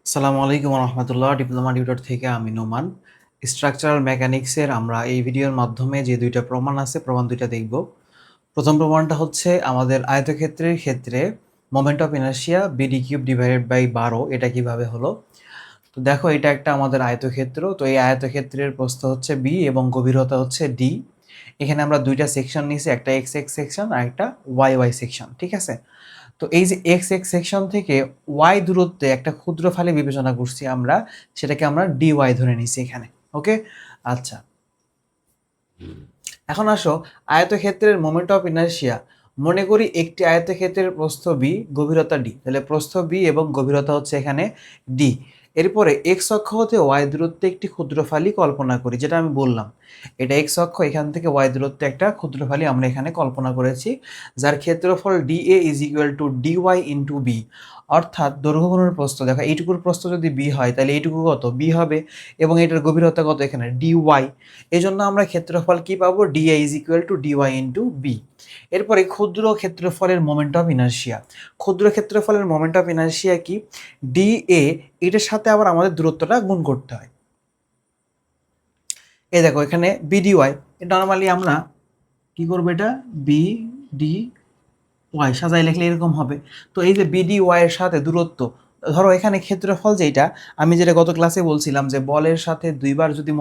আসসালামু আলাইকুম রহমতুল্লাহ। Diploma tutor থেকে আমি নোমান। স্ট্রাকচারাল মেকানিক্সের আমরা এই ভিডিওর মাধ্যমে যে দুইটা প্রমাণ আছে, প্রমাণ দুইটা দেখব। প্রথম প্রমাণটা হচ্ছে আমাদের আয়তক্ষেত্রের ক্ষেত্রে moment of inertia B D cube divided by 12 এটা কিভাবে হলো। তো দেখো, এটা একটা আমাদের আয়তক্ষেত্র। তো এই আয়তক্ষেত্রের প্রস্থ হচ্ছে বি এবং গভীরতা হচ্ছে ডি। এখানে আমরা দুইটা সেকশন নিয়েছি, একটা এক্স এক্স সেকশন আর একটা ওয়াই ওয়াই সেকশন, ঠিক আছে। তো এই যে এক্স এক্স সেকশন থেকে ওয়াই দূরত্বে একটা ক্ষুদ্র ফালি বিবেচনা করছি আমরা, সেটাকে আমরা ডি ওয়াই ধরে নিছি এখানে। ওকে, আচ্ছা। এখন আসো, আয়তক্ষেত্রের মোমেন্ট অফ ইনার্শিয়া। মনে করি একটি আয়তক্ষেত্রের প্রস্থ বি, গভীরতা ডি। তাহলে প্রস্থ বি এবং গভীরতা হচ্ছে এখানে ডি। এরপরে এক্স অক্ষ হতে ওয়াই দূরত্বে একটি ক্ষুদ্র ফালি কল্পনা করি, যেটা আমি বললাম। এটা এক্স অক্ষ, এখান থেকে ওয়াই দূরত্বে একটা ক্ষুদ্র ফালি আমরা এখানে কল্পনা করেছি, যার ক্ষেত্রফল D A is equal to D Y into B. অর্থাৎ দৈর্ঘ্য গুণন প্রস্থ, দেখো এইটুকুর প্রস্থ যদি বি হয় তাহলে এইটুকু কত, বি হবে, এবং এটার গভীরতা কত এখানে ডি ওয়াই। এই জন্য আমরা ক্ষেত্রফল কি পাবো, D A is equal to D Y into B. এরপরে ক্ষুদ্র ক্ষেত্রফলের মোমেন্ট অফ ইনার্শিয়া। ক্ষুদ্র ক্ষেত্রফলের মোমেন্ট অফ ইনার্শিয়া কি, ডি এ, এটার সাথে আবার আমাদের দূরত্বটা গুণ করতে হয়। এই দেখো এখানে বিডি ওয়াই, নর্মালি আমরা কি করবো, এটা বি ডি ওয়াই সাজাই লিখলে এরকম হবে। তো এই যে বিডি ওয়াই এর সাথে দূরত্ব, ধরো এখানে ক্ষেত্রফল যেটা আমি যেটা গত ক্লাসে বলছিলাম যে বলের সাথে দুইবার যদি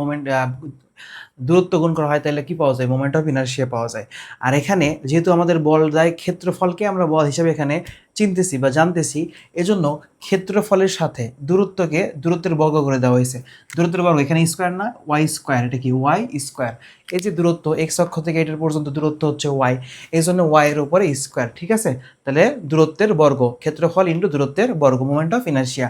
দূরত্ব গুণ করা হয় তাহলে কি পাওয়া যায়, মোমেন্ট অফ ইনার্শিয়া পাওয়া যায়। আর এখানে যেহেতু আমাদের বল যায়, ক্ষেত্রফলকে আমরা বল হিসেবে এখানে চিনতেছি বা জানতেছি, এজন্য ক্ষেত্রফলের সাথে দূরত্বের বর্গ করে দেওয়া হয়েছে। দূরত্বের বর্গ এখানে স্কোয়ার না, ওয়াই স্কোয়ার, এটা কি ওয়াই স্কোয়ার। এই যে দূরত্ব এক্স অক্ষ থেকে এটার পর্যন্ত দূরত্ব হচ্ছে ওয়াই, এই জন্য ওয়াই এর উপরে স্কোয়ার, ঠিক আছে। তাহলে দূরত্বের বর্গ, ক্ষেত্রফল ইন্টু দূরত্বের বর্গ, মোমেন্ট অফ ইনার্শিয়া।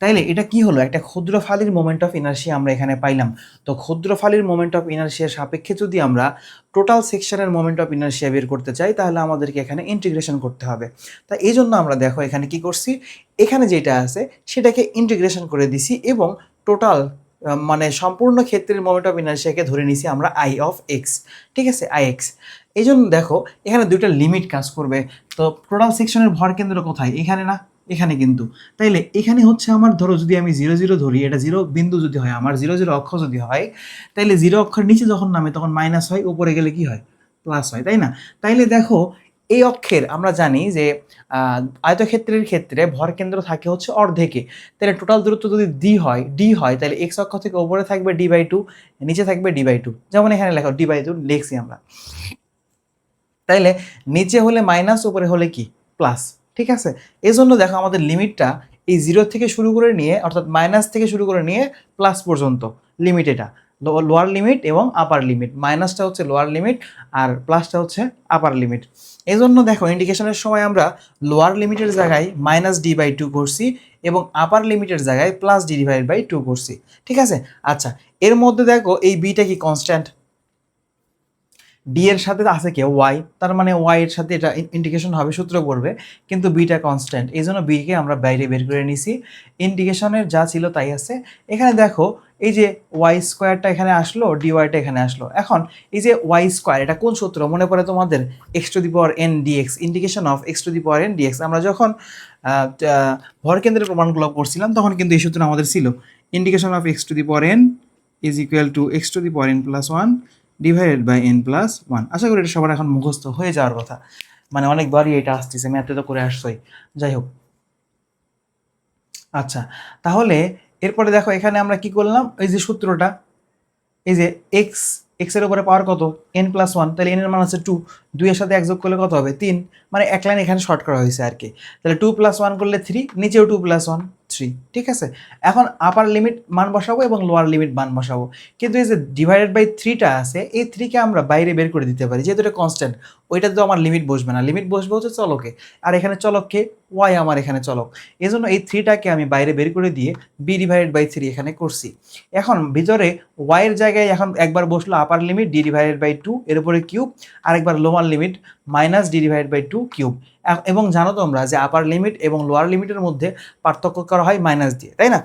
তাইলে এটা কি হলো, একটা ক্ষুদ্র ফালির মোমেন্ট অফ ইনার্শিয়া আমরা এখানে পাইলাম। তো ক্ষুদ্র ফালির মোমেন্ট অফ ইনার্শিয়ার সাপেক্ষে যদি আমরা টোটাল সেকশনের মোমেন্ট অফ ইনার্শিয়া বের করতে চাই, তাহলে আমাদেরকে এখানে ইন্টিগ্রেশন করতে হবে। তা এই জন্য আমরা দেখো এখানে কি করছি, এখানে যেটা আছে সেটাকে ইন্টিগ্রেশন করে দিছি এবং টোটাল মানে সম্পূর্ণ ক্ষেত্রের মোমেন্ট অফ ইনার্শিয়াকে ধরে নিছি আমরা আই অফ এক্স, ঠিক আছে, আই এক্স। এই জন্য দেখো এখানে দুইটা লিমিট কাজ করবে। তো টোটাল সেকশনের ভর কেন্দ্র কোথায়, এখানে না, এখানে কিন্তু। তাইলে এখানে হচ্ছে আমার, ধরো যদি আমি জিরো জিরো ধরি, এটা জিরো বিন্দু যদি হয়, আমার জিরো জিরো অক্ষ যদি হয়, তাইলে জিরো অক্ষের নিচে যখন নামে তখন মাইনাস হয়, উপরে গেলে কি হয়, প্লাস হয়, তাই না। তাইলে দেখো এই অক্ষের আমরা জানি যে আয়তক্ষেত্রের ক্ষেত্রে ভর কেন্দ্র থাকে হচ্ছে অর্ধেকে। তাহলে টোটাল দূরত্ব যদি ডি হয় তাহলে এক্স অক্ষ থেকে উপরে থাকবে ডি বাই টু, নিচে থাকবে ডি বাই টু, যেমন এখানে লেখো ডি বাই টু লিখছি আমরা। তাইলে নিচে হলে মাইনাস, উপরে হলে কি প্লাস, ঠিক আছে। এই জন্য দেখো আমাদের লিমিটটা এই জিরো থেকে শুরু করে নিয়ে, অর্থাৎ মাইনাস থেকে শুরু করে নিয়ে প্লাস পর্যন্ত লিমিট, এটা লোয়ার লিমিট এবং আপার লিমিট। মাইনাসটা হচ্ছে লোয়ার লিমিট আর প্লাসটা হচ্ছে আপার লিমিট। এই জন্য দেখো ইন্ডিকেশনের সময় আমরা লোয়ার লিমিটের জায়গায় মাইনাস ডি বাই টু করছি এবং আপার লিমিটের জায়গায় plus D divide by two করছি, ঠিক আছে। আচ্ছা, এর মধ্যে দেখো এই বিটা কি কনস্ট্যান্ট, ডি এর সাথে আছে কে ওয়াই, তার মানে ওয়াই এর সাথে এটা ইন্টিগ্রেশন হবে, সূত্র পড়বে, কিন্তু বিটা কনস্ট্যান্ট, এই জন্য বিকে আমরা বাইরে বের করে নিছি। ইন্টিগ্রেশনের যা ছিল তাই আছে। এখানে দেখো এই যে ওয়াই স্কোয়ারটা এখানে আসলো, ডি ওয়াইটা এখানে আসলো। এখন এই যে ওয়াই স্কোয়ার, এটা কোন সূত্র মনে পড়ে তোমাদের, X to the power N D X, integration of x to the power N D X. আমরা যখন ভরকেন্দ্রের প্রমাণগুলো করছিলাম তখন কিন্তু এই সূত্র আমাদের ছিল, integration of x to the power N is equal to x to the power N plus one divided by N plus one. আশা করি এটা সবার এখন মুখস্থ হয়ে যাওয়ার কথা, মানে অনেকবারই এটা আসতেছে, ম্যাথে তো করে আসছোই, যাই হোক। আচ্ছা, তাহলে এরপরে দেখো এখানে আমরা কি করলাম, এই যে সূত্রটা, এই যে এক্স, এক্স এর উপরে পাওয়ার কত, এন প্লাস ওয়ান, তাহলে এন এর মান আছে টু, দুইয়ের সাথে এক যোগ করলে কত হবে, তিন, মানে এক লাইন এখানে শর্ট করা হয়েছে আর কি। তাহলে টু প্লাস ওয়ান করলে থ্রি, নিচেও টু প্লাস ওয়ান থ্রি, ঠিক আছে। এখন আপার লিমিট মান বসাবো এবং লোয়ার লিমিট মান বসাবো, কিন্তু এই যে ডিভাইডেড বাই থ্রিটা আছে, এই থ্রিকে আমরা বাইরে বের করে দিতে পারি, যেহেতু এটা কনস্ট্যান্ট। ওইটা তো আমার লিমিট বসবে না, লিমিট বসবে হচ্ছে চলকে, আর এখানে চলককে ওয়াই, আমার এখানে চলক। এই জন্য এই থ্রিটাকে আমি বাইরে বের করে দিয়ে বি ডিভাইডেড বাই থ্রি এখানে করছি। এখন ভিতরে ওয়াইয়ের জায়গায় এখন একবার বসলো upper limit D divided by two, এর উপরে কিউব, আরেকবার lower limit minus D divided by two cube. এবং জানো তোমরা যে আপার লিমিট এবং লোয়ার লিমিটের মধ্যে পার্থক্য করা হয় মাইনাস দিয়ে, তাই না।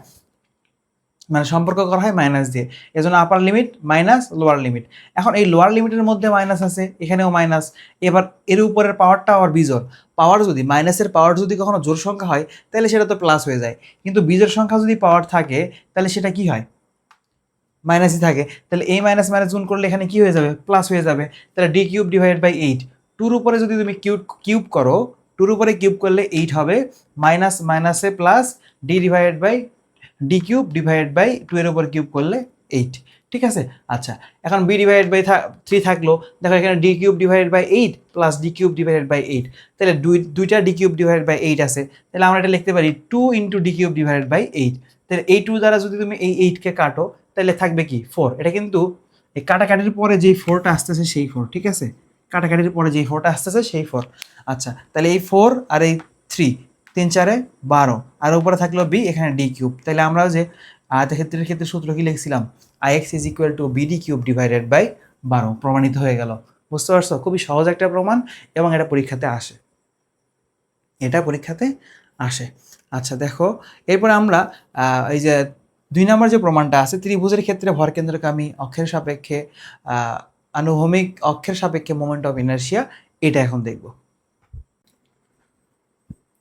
মানে সম্পর্ক করা হয় মাইনাস দিয়ে, এজন্য আপার লিমিট মাইনাস লোয়ার লিমিট। এখন এই লোয়ার লিমিটের মধ্যে মাইনাস আছে, এখানেও মাইনাস, এবার এর উপরের পাওয়ারটা আবার বিজোড়। পাওয়ার যদি মাইনাসের পাওয়ার যদি কখনো জোড় সংখ্যা হয় তাহলে সেটা তো প্লাস হয়ে যায়, কিন্তু বিজোড় সংখ্যা যদি পাওয়ার থাকে তাহলে সেটা কি হয়, মাইনাসই থাকে। তাহলে এই মাইনাস মাইনাস গুণ করলে এখানে কি হয়ে যাবে, প্লাস হয়ে যাবে। তাহলে ডি কিউব ডিভাইডেড বাই 8, টুর উপরে যদি তুমি কিউব করো, টুর উপরে কিউব করলে 8 হবে, মাইনাস মাইনাসে plus D divided by D cube divided by 2 এর উপর কিউব করলে 8, ঠিক আছে। আচ্ছা, এখন বি ডিভাইডেড বাই 3 থাকলো, দেখো এখানে D cube divided by 8 plus D cube divided by 8, তাহলে দুইটা ডি কিউব ডিভাইডেড বাই 8 আছে, তাহলে আমরা এটা লিখতে পারি 2 into D cube divided by 8। তাহলে এই 2 দ্বারা যদি তুমি এই 8কে কাটো তাহলে থাকবে কি 4। এটা কিন্তু এই কাটাকাটির পরে যেই 4টা আসতেছে সেই 4, ঠিক আছে, কাটাকাটির পরে যেই 4টা আসতেছে সেই 4। আচ্ছা, তাহলে এই 4 আর এই 3, 3 4 12, আর উপরে থাকলো বি, এখানে ডি কিউব। তাহলে আমরা যে আয়তক্ষেত্রের ক্ষেত্রে সূত্র কি লিখছিলাম, I X is equal to B D cube divided by 12, প্রমাণিত হয়ে গেল। বুঝতে পারছো, খুবই সহজ একটা প্রমাণ, এবং এটা পরীক্ষাতে আসে, এটা পরীক্ষাতে আসে। আচ্ছা দেখো, এরপরে আমরা এই যে 2 নম্বর যে প্রমাণটা আছে, ত্রিভুজের ক্ষেত্রে ভরকেন্দ্রগামী অক্ষের সাপেক্ষে আনুভূমিক অক্ষের সাপেক্ষে মোমেন্ট অফ ইনার্শিয়া, এটা এখন দেখব।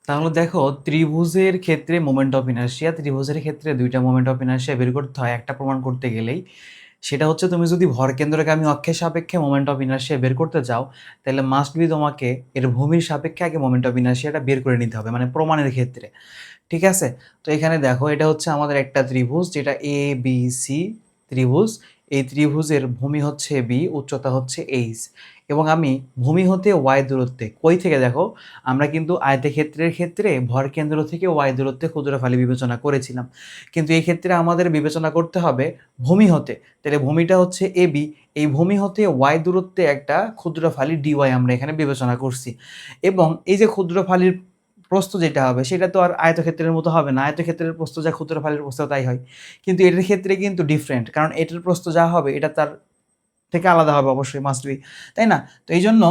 তাহলে দেখো, ত্রিভুজের ক্ষেত্রে মোমেন্ট অফ ইনার্শিয়া, ত্রিভুজের ক্ষেত্রে দুইটা মোমেন্ট অফ ইনার্শিয়া বের করতে হয় একটা প্রমাণ করতে গেলেই। সেটা হচ্ছে, তুমি যদি ভরকেন্দ্রগামী অক্ষের সাপেক্ষে মোমেন্ট অফ ইনার্শিয়া বের করতে চাও, তাহলে মাস্ট বি তোমাকে এর ভূমির সাপেক্ষে আগে মোমেন্ট অফ ইনার্শিয়াটা বের করে নিতে হবে, মানে প্রমাণের ক্ষেত্রে, ঠিক আছে। তো এখানে দেখো, এটা হচ্ছে আমাদের একটা ত্রিভুজ, যেটা এ বি সি ত্রিভুজ। এই ত্রিভুজের ভূমি হচ্ছে বি, উচ্চতা হচ্ছে এইচ, এবং আমি ভূমি হতে ওয়াই দূরত্বে, কই থেকে দেখো, আমরা কিন্তু আয়তক্ষেত্রের ক্ষেত্রে ভরকেন্দ্র থেকে ওয়াই দূরত্বে ক্ষুদ্রফালি বিবেচনা করেছিলাম, কিন্তু এই ক্ষেত্রে আমাদের বিবেচনা করতে হবে ভূমি হতে। তাহলে ভূমিটা হচ্ছে এ বি, এই ভূমি হতে ওয়াই দূরত্বে একটা ক্ষুদ্রফালি ডিওয়াই আমরা এখানে বিবেচনা করছি, এবং এই যে ক্ষুদ্রফালির প্রস্থ যেটা হবে সেটা তো আর আয়তক্ষেত্রের মতো হবে না, আয়তক্ষেত্রের প্রস্থ যা ক্ষুদ্রফালির প্রস্থ তাই হয়, কিন্তু এটার ক্ষেত্রে কিন্তু ডিফারেন্ট, কারণ এটার প্রস্থ যা হবে এটা তার থেকে আলাদা হবে অবশ্যই, মাস্ট বি, তাই না। তো এই জন্য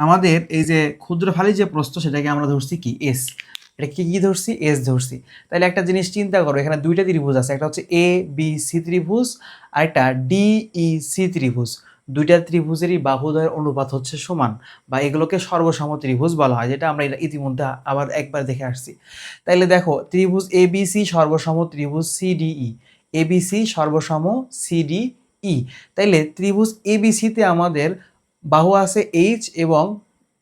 আমাদের এই যে ক্ষুদ্রফালি যে প্রস্থ সেটাকে আমরা ধরছি কি এস, এটা কি ধরছি, এস ধরছি। তাহলে একটা জিনিস চিন্তা করো, এখানে দুইটা ত্রিভুজ আছে, একটা হচ্ছে এ বি সি ত্রিভুজ আর একটা ডি ই সি ত্রিভুজ। দুইটা ত্রিভুজেরই বাহুদ্বয়ের অনুপাত হচ্ছে সমান, বা এগুলোকে সর্বসম ত্রিভুজ বলা হয়, যেটা আমরা ইতিমধ্যে আবার একবার দেখে আসছি। তাইলে দেখো, ত্রিভুজ এ বি সি সর্বসম ত্রিভুজ CDE, A B C সর্বসম CDE. তাইলে ত্রিভুজ এ বি সিতে আমাদের বাহু আছে এইচ এবং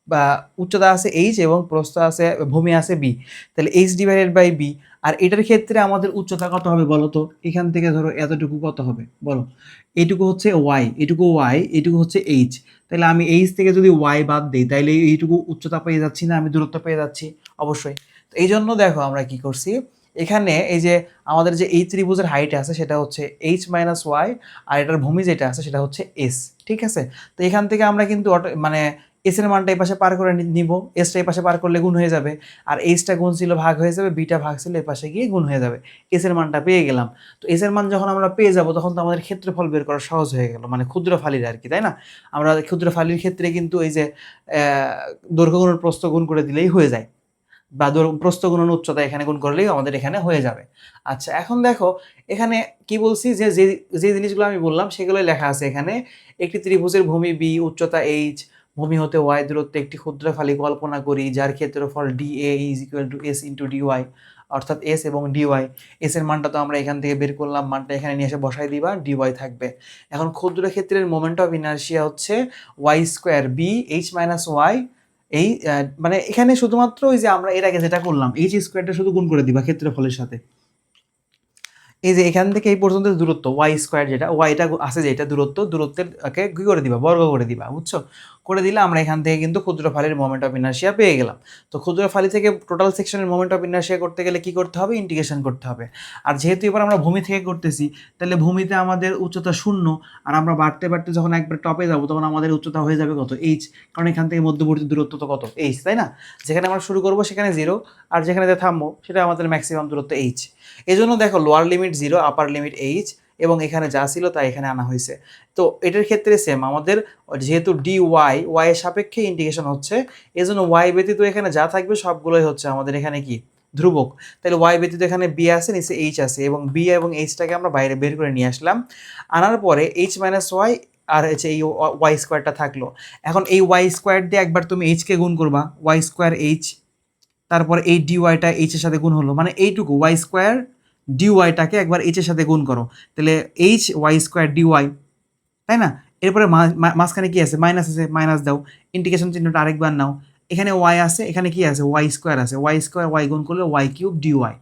বা উচ্চতা আছে এইচ এবং প্রস্থ আছে, ভূমি আছে বি, তাহলে এইচ ডিভাইডেড বাই বি। আর এটার ক্ষেত্রে আমাদের উচ্চতা কত হবে বলো তো, এখান থেকে ধরো এতটুকু কত হবে বলো, এইটুকু হচ্ছে ওয়াই, এইটুকু হচ্ছে এইচ। তাহলে আমি এইচ থেকে যদি ওয়াই বাদ দিই তাহলে এইটুকু উচ্চতা পেয়ে যাচ্ছি না, আমি দূরত্ব পেয়ে যাচ্ছি অবশ্যই। তো এই জন্য দেখো আমরা কি করছি, এখানে এই যে আমাদের যে এই ত্রিভুজের হাইট আছে সেটা হচ্ছে এইচ মাইনাস ওয়াই, আর এটার ভূমি যেটা আছে সেটা হচ্ছে এস, ঠিক আছে। তো এখান থেকে আমরা কিন্তু মানে এস এর মানটা এই পাশে পার করে নিব, এসটা এই পাশে পার করলে গুণ হয়ে যাবে, আর এইচটা গুণ ছিল ভাগ হয়ে যাবে, বিটা ভাগ ছিল এই পাশে গিয়ে গুণ হয়ে যাবে, এস এর মানটা পেয়ে গেলাম। তো এস এর মান যখন আমরা পেয়ে যাব তখন তো আমাদের ক্ষেত্রফল বের করা সহজ হয়ে গেল, মানে ক্ষুদ্রফালির আর কি, তাই না। আমরা ক্ষুদ্রফালির ক্ষেত্রে কিন্তু এই যে দৈর্ঘ্য গুণের প্রস্থ গুণ করে দিলেই হয়ে যায়, বা প্রস্থ গুণন উচ্চতা এখানে গুণ করলেই আমাদের এখানে হয়ে যাবে। আচ্ছা, এখন দেখো এখানে কি বলছি, যে যে জিনিসগুলো আমি বললাম সেগুলোই লেখা আছে এখানে। একটি ত্রিভুজের ভূমি বি, উচ্চতা এইচ, ভূমি হতে ওয়াই দূরত্বে একটি ক্ষুদ্রফালি কল্পনা করি যার ক্ষেত্রফল D A is equal to S into D Y, অর্থাৎ এস এবং ডিওয়াই। এস এর মানটা তো আমরা এখান থেকে বের করলাম, মানটা এখানে নিয়ে এসে বসাই দিবা, ডিওয়াই থাকবে। এখন ক্ষুদ্র ক্ষেত্রের মোমেন্ট অফ ইনার্শিয়া হচ্ছে Y square B H minus Y, এই মানে এখানে শুধুমাত্র ওই যে আমরা এর আগে যেটা করলাম এইচ স্কোয়ারটা শুধু গুণ করে দিবা ক্ষেত্রফলের সাথে। এই যে এখান থেকে এই পর্যন্ত দূরত্ব ওয়াই স্কোয়ার, যেটা ওয়াইটা আছে যেটা দূরত্বের কি করে দিবা, বর্গ করে দিবা, বুঝছো, করে দিলে আমরা এখান থেকে কিন্তু ক্ষুদ্রফালির মোমেন্ট অফ ইনার্শিয়া পেয়ে গেলাম। তো ক্ষুদ্রফালি থেকে টোটাল সেকশনের মোমেন্ট অফ ইনার্শিয়া করতে গেলে কি করতে হবে, ইন্টিগ্রেশন করতে হবে। আর যেহেতু এবার আমরা ভূমি থেকে করতেছি, তাহলে ভূমিতে আমাদের উচ্চতা 0, আর আমরা বাড়তে বাড়তে যখন একবার টপে যাবো তখন আমাদের উচ্চতা হয়ে যাবে কত, এইচ, কারণ এখান থেকে মধ্যবর্তী দূরত্ব তো কত, এইচ, তাই না। যেখানে আমরা শুরু করবো সেখানে 0, আর যেখানে থামবো সেটা আমাদের ম্যাক্সিমাম দূরত্ব এইচ। এই জন্য দেখো, লোয়ার লিমিট 0, আপার লিমিট এইচ, এবং এখানে যা ছিল তা এখানে আনা হয়েছে। তো এটার ক্ষেত্রে সেম, আমাদের যেহেতু ডি ওয়াই, ওয়াই এর সাপেক্ষে ইন্টিগ্রেশন হচ্ছে, এই জন্য ওয়াই ব্যতীত এখানে যা থাকবে সবগুলোই হচ্ছে আমাদের এখানে কি ধ্রুবক, তাহলে ওয়াই ব্যতীত এখানে বি আছে, নিচে এইচ আছে, এবং বি এবং এইচটাকে আমরা বাইরে বের করে নিয়ে আসলাম। আনার পরে এইচ মাইনাস ওয়াই আর হচ্ছে এই ওয়াই স্কোয়ারটা থাকলো। এখন এই ওয়াই স্কোয়ার দিয়ে একবার তুমি এইচকে গুণ করবা, ওয়াই স্কোয়ার এইচ, তারপর এই ডিওয়াইটা এইচের সাথে গুণ হলো, মানে এইটুকু ওয়াই স্কোয়ার ডিওয়াইটাকে একবার এইচের সাথে গুণ করো, তাহলে এইচ ওয়াই স্কোয়ার ডিওয়াই, তাই না? এরপরে মাঝখানে কি আছে, মাইনাস আছে, মাইনাস দাও, ইন্টিগ্রেশন চিহ্নটা আরেকবার নাও, এখানে ওয়াই আছে, এখানে কি আছে, ওয়াই স্কোয়ার আছে, ওয়াই স্কোয়ার ওয়াই গুণ করলে ওয়াই কিউব ডিওয়াই।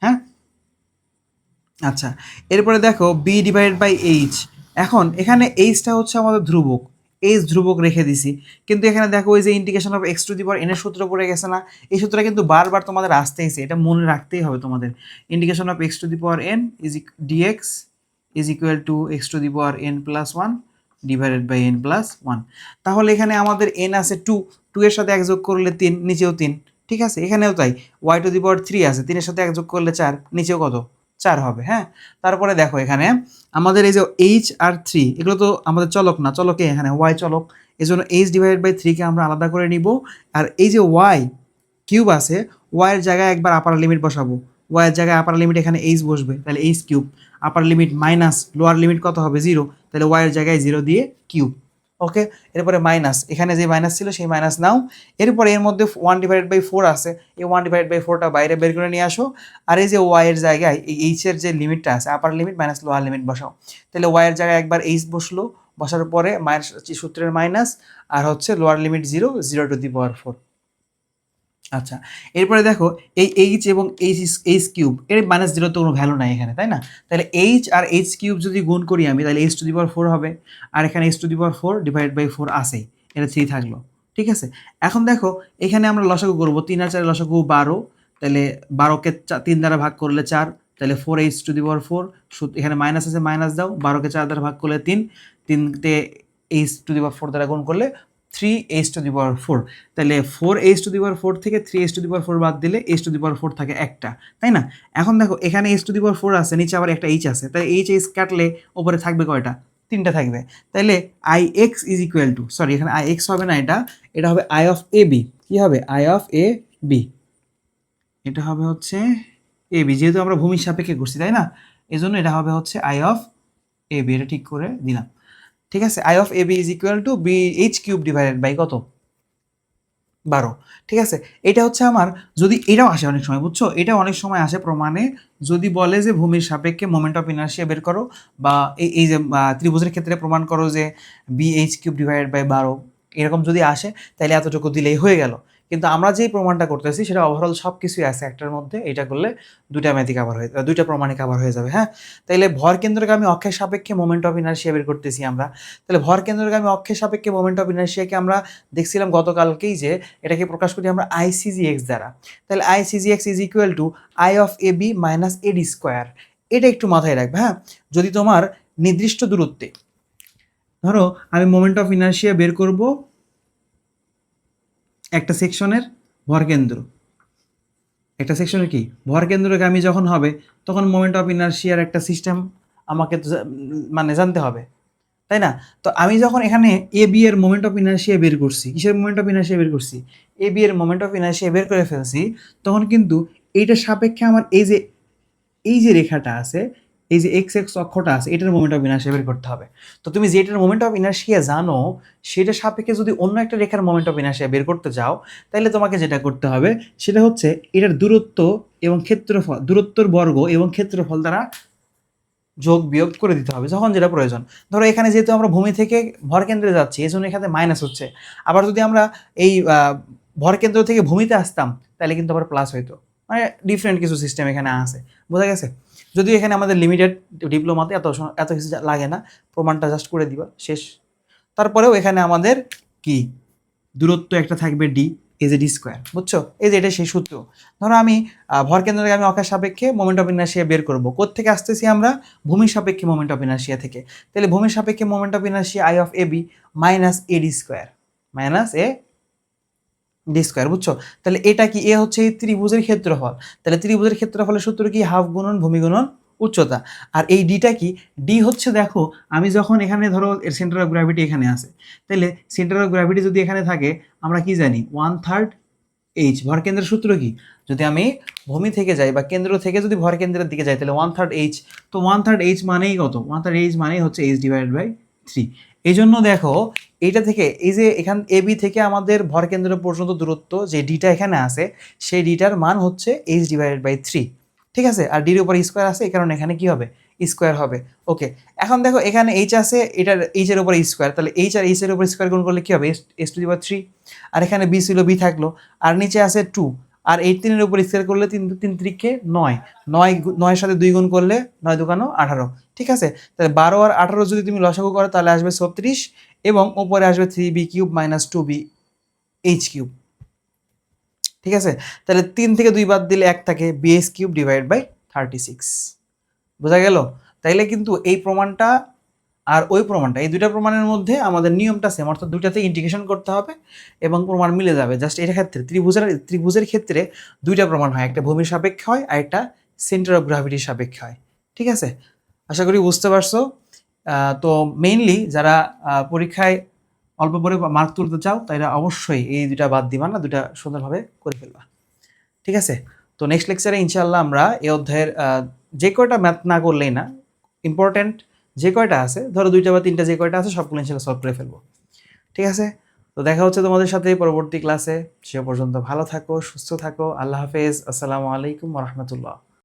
হ্যাঁ, আচ্ছা, এরপরে দেখো বি ডিভাইডেড বাই এইচ। এখন এখানে এইচটা হচ্ছে আমাদের ধ্রুবক, এইচ ধ্রুবক রেখে দিছি, কিন্তু এখানে দেখো ওই যে integration of x to the power N এর সূত্র পড়ে গেছে না, এই সূত্রটা কিন্তু বারবার তোমাদের আসতেইছে, এটা মনে রাখতেই হবে তোমাদের। Integration of x to the power N is D X is equal to x to the power N plus one divided by N plus one. তাহলে এখানে আমাদের এন আছে টু, টু এর সাথে এক যোগ করলে তিন, নিচেও তিন, ঠিক আছে, এখানেও তাই, Y to the power three আছে, তিনের সাথে এক যোগ করলে চার, নিচেও কত, চার হবে। হ্যাঁ, তারপরে দেখো এখানে আমাদের এই যে এইচ আর থ্রি, এগুলো তো আমাদের চলক না, চলকে এখানে ওয়াই চলক, এই জন্য এইচ ডিভাইডেড বাই থ্রিকে আমরা আলাদা করে নিব। আর এই যে ওয়াই কিউব আছে, ওয়াইয়ের জায়গায় একবার আপার লিমিট বসাবো, ওয়াইয়ের জায়গায় আপার লিমিট এখানে এইচ বসবে, তাহলে এইচ কিউব, আপার লিমিট মাইনাস লোয়ার লিমিট কত হবে, জিরো, তাহলে ওয়াইয়ের জায়গায় জিরো দিয়ে কিউব। ওকে, এরপরে মাইনাস, এখানে যে মাইনাস ছিল সেই মাইনাস নাও, এরপরে এর মধ্যে ওয়ান ডিভাইডেড বাই ফোর আছে, এই ওয়ান ডিভাইড বাই ফোরটা বাইরে বের করে নিয়ে আসো, আর এই যে ওয়াইয়ের জায়গায় এই এইচের যে লিমিটটা আছে, আপার লিমিট মাইনাস লোয়ার লিমিট বসাও, তাহলে ওয়াইয়ের জায়গায় একবার এইচ বসলো, বসার পরে মাইনাস সূত্রের মাইনাস, আর হচ্ছে lower limit zero, zero two the power four. আচ্ছা, এরপরে দেখো এই এইচ এবং এইচ কিউব, এর মাইনাস জিরো তো কোনো ভ্যালু নাই এখানে, তাই না? তাহলে এইচ আর এইচ কিউব যদি গুণ করি আমি, তাহলে H to the power four হবে, আর এখানে H to the power four divide by four আসেই, এটা থ্রি থাকলো, ঠিক আছে। এখন দেখো এখানে আমরা লসাগু করবো, তিন আর চার লসাগু 12, তাহলে 12কে তিন দ্বারা ভাগ করলে চার, তাহলে four H to the power four, এখানে মাইনাস আছে, মাইনাস দাও, 12কে চার দ্বারা ভাগ করলে তিন, তিনতে H to the power four দ্বারা গুণ করলে three H to the power four, তাহলে four H to the power four থেকে three H to the power four বাদ দিলে H to the power four থাকে একটা, তাই না? এখন দেখো এখানে H to the power four আছে, নিচে আবার একটা এইচ আছে, তাই এইচ এইচ কাটলে ওপরে থাকবে কয়টা, তিনটা থাকবে, তাহলে I x is equal two, sorry এখানে আই এক্স হবে না, এটা হবে আই অফ এ বি, কী হবে, আই অফ এ বি, এটা হবে হচ্ছে এ বি, যেহেতু আমরা ভূমির সাপেক্ষে করছি, তাই না, এই জন্য এটা হবে হচ্ছে আই অফ এ বি, এটা ঠিক করে দিলাম, ঠিক আছে। I of A B is equal to B H cube divided by কত, 12, ঠিক আছে। এটা হচ্ছে আমার, যদি এটাও আসে অনেক সময়, বুঝছো, এটা অনেক সময় আসে প্রমাণে, যদি বলে যে ভূমির সাপেক্ষে মোমেন্ট অফ ইনার্শিয়া বের করো, বা এই যে ত্রিভুজের ক্ষেত্রে প্রমাণ করো যে B H cube divided by 12, এরকম যদি আসে তাহলে এতটুকু দিলেই হয়ে গেল। কিন্তু আমরা যেই প্রমাণটা করতেছি সেটা ওভারঅল সব কিছুই আছে একটার মধ্যে, এটা করলে দুইটা ম্যাথই কাভার হয়ে, দুইটা প্রমাণে কাভার হয়ে যাবে। হ্যাঁ, তাইলে ভর কেন্দ্রগামী অক্ষের সাপেক্ষে মোমেন্ট অফ ইনার্শিয়া বের করতেছি আমরা, তাহলে ভর কেন্দ্রগামী অক্ষের সাপেক্ষে মোমেন্ট অফ ইনার্শিয়াকে আমরা দেখছিলাম গতকালকেই যে এটাকে প্রকাশ করি আমরা আইসিজিএক্স দ্বারা, তাহলে I C G X is equal to I of A B minus A D square, এটা একটু মাথায় রাখবে। হ্যাঁ, যদি তোমার নির্দিষ্ট দূরত্বে, ধরো আমি মোমেন্ট অফ ইনার্শিয়া বের করব একটা সেকশনের ভরকেন্দ্র, একটা সেকশনের কি ভরকেন্দ্রগামী যখন হবে তখন মোমেন্ট অফ ইনার্শিয়ার একটা সিস্টেম আমাকে মানে জানতে হবে, তাই না? তো আমি যখন এখানে এ বি এর মোমেন্ট অফ ইনার্শিয়া বের করছি, কিসের মোমেন্ট অফ ইনার্শিয়া বের করছি, এ বি এর মোমেন্ট অফ ইনার্শিয়া বের করে ফেলছি, তখন কিন্তু এইটার সাপেক্ষে আমার এই যে রেখাটা আছে, এই যে এক্স এক্স অক্ষটা আছে, এটার মোমেন্ট অফ ইনার্শিয়া বের করতে হবে। তো তুমি যেটার মোমেন্ট অফ ইনার্শিয়া জানো সেটা সাপেক্ষে যদি অন্য একটা রেখার মোমেন্ট অফ ইনার্শিয়া বের করতে যাও, তাহলে তোমাকে যেটা করতে হবে সেটা হচ্ছে এটার দূরত্ব এবং ক্ষেত্রফল, দূরত্বর বর্গ এবং ক্ষেত্রফল দ্বারা যোগ বিয়োগ করে দিতে হবে যখন যেটা প্রয়োজন। ধরো এখানে যেহেতু আমরা ভূমি থেকে ভরকেন্দ্রে যাচ্ছি এই জন্য এখানে মাইনাস হচ্ছে, আবার যদি আমরা এই ভরকেন্দ্র থেকে ভূমিতে আসতাম তাহলে কিন্তু আবার প্লাস হইতো, মানে ডিফারেন্ট কিছু সিস্টেম এখানে আছে, বোঝা গেছে? যদিও এখানে আমাদের লিমিটেড ডিপ্লোমাতে এত কিছু লাগে না, প্রমাণটা জাস্ট করে দিবা শেষ। তারপরেও এখানে আমাদের কি দূরত্ব একটা থাকবে ডি, এই যে ডি স্কোয়ার, বুঝছো, এই যে এটা সেই সূত্র। ধরো আমি ভরকেন্দ্রকে আমি অক্ষের সাপেক্ষে মোমেন্ট অফ ইনার্শিয়া বের করবো, কোত্থেকে আসতেছি আমরা, ভূমির সাপেক্ষে মোমেন্ট অফ ইনার্শিয়া থেকে, তাহলে ভূমির সাপেক্ষে moment of inertia I of A B minus A D square, minus A D square, বুঝছো। তাহলে এটা কি, এ হচ্ছে এই ত্রিভুজের ক্ষেত্রফল, তাহলে ত্রিভুজের ক্ষেত্রফলের সূত্র কি, হাফ গুণন ভূমি গুণন উচ্চতা। আর এই ডিটা কি, ডি হচ্ছে দেখো আমি যখন এখানে ধরো এর সেন্টার অফ গ্র্যাভিটি এখানে আছে, তাহলে সেন্টার অফ গ্র্যাভিটি যদি এখানে থাকে আমরা কি জানি 1/3 এইচ। ভরকেন্দ্রের সূত্র কি? যদি আমি ভূমি থেকে যাই বা কেন্দ্র থেকে যদি ভরকেন্দ্রের দিকে যাই তাহলে 1/3 এইচ। তো 1/3 এইচ মানেই কত? 1/3 এইচ মানেই হচ্ছে এইচ ডিভাইডেড বাই 3। এই জন্য দেখো এইটা থেকে এই যে এখান এ বি থেকে আমাদের ভরকেন্দ্র পর্যন্ত দূরত্ব যে ডিটা এখানে আছে সেই ডিটার মান হচ্ছে এইচ ডিভাইডেড বাই 3। ঠিক আছে, আর ডির উপর স্কোয়ার আছে, এই কারণে এখানে কি হবে? স্কোয়ার হবে। ওকে, এখন দেখো এখানে এইচ আছে, এটার এইচের উপর স্কোয়ার, তাহলে এইচ আর এইচের উপর স্কোয়ার গুণ করলে কি হবে? এস টু দি পাওয়ার 3। আর এখানে বি ছিল, বি থাকলো, আর নিচে আছে 2, আর এই 3-এর উপর স্কোয়ার করলে 3 3 9, 9 সাথে 2 গুণ করলে 9 দুগুণ 18। ঠিক আছে, তাহলে 12 আর 18 যদি তুমি লসাগু করো তাহলে আসবে 36 এবং উপরে আসবে 3b³ minus 2b H cube. ঠিক আছে, তাহলে 3 থেকে 2 বাদ দিলে 1 থাকে, bh³ ডিভাইড বাই 36। বোঝা গেল? তাইলে কিন্তু এই প্রমাণটা আর ওই প্রমাণটা, এই দুইটা প্রমাণের মধ্যে আমাদের নিয়মটা সেম, অর্থাৎ দুইটাতে ইন্টিগ্রেশন করতে হবে এবং প্রমাণ মিলে যাবে। জাস্ট এর ক্ষেত্রে ত্রিভুজের ক্ষেত্রে দুইটা প্রমাণ হয়, একটা ভূমির সাপেক্ষে হয় আর একটা সেন্টার অফ গ্রাভিটির সাপেক্ষে হয়। ঠিক আছে, আশা করি বুঝতে পারছো। তো মেইনলি যারা পরীক্ষায় অল্প পরে মার্ক তুলতে চাও তাইরা অবশ্যই এই দুইটা বাদ দিবা না, দুইটা সুন্দরভাবে করে ফেলবা। ঠিক আছে, তো নেক্সট লেকচারে ইনশাআল্লাহ আমরা এই অধ্যায়ের যে কয়টা ম্যাথ না করলেই না, ইম্পর্টেন্ট যে কয়টা আছে, ধরো 2টা বা 3টা যে কয়টা আছে সবগুলো ইনশাআল্লাহ সলভ করে ফেলবো। ঠিক আছে, তো দেখা হচ্ছে তোমাদের সাথে পরবর্তী ক্লাসে। সে পর্যন্ত ভালো থাকো, সুস্থ থাকো। আল্লাহ হাফেজ। আসসালামু আলাইকুম ওয়া রাহমাতুল্লাহ।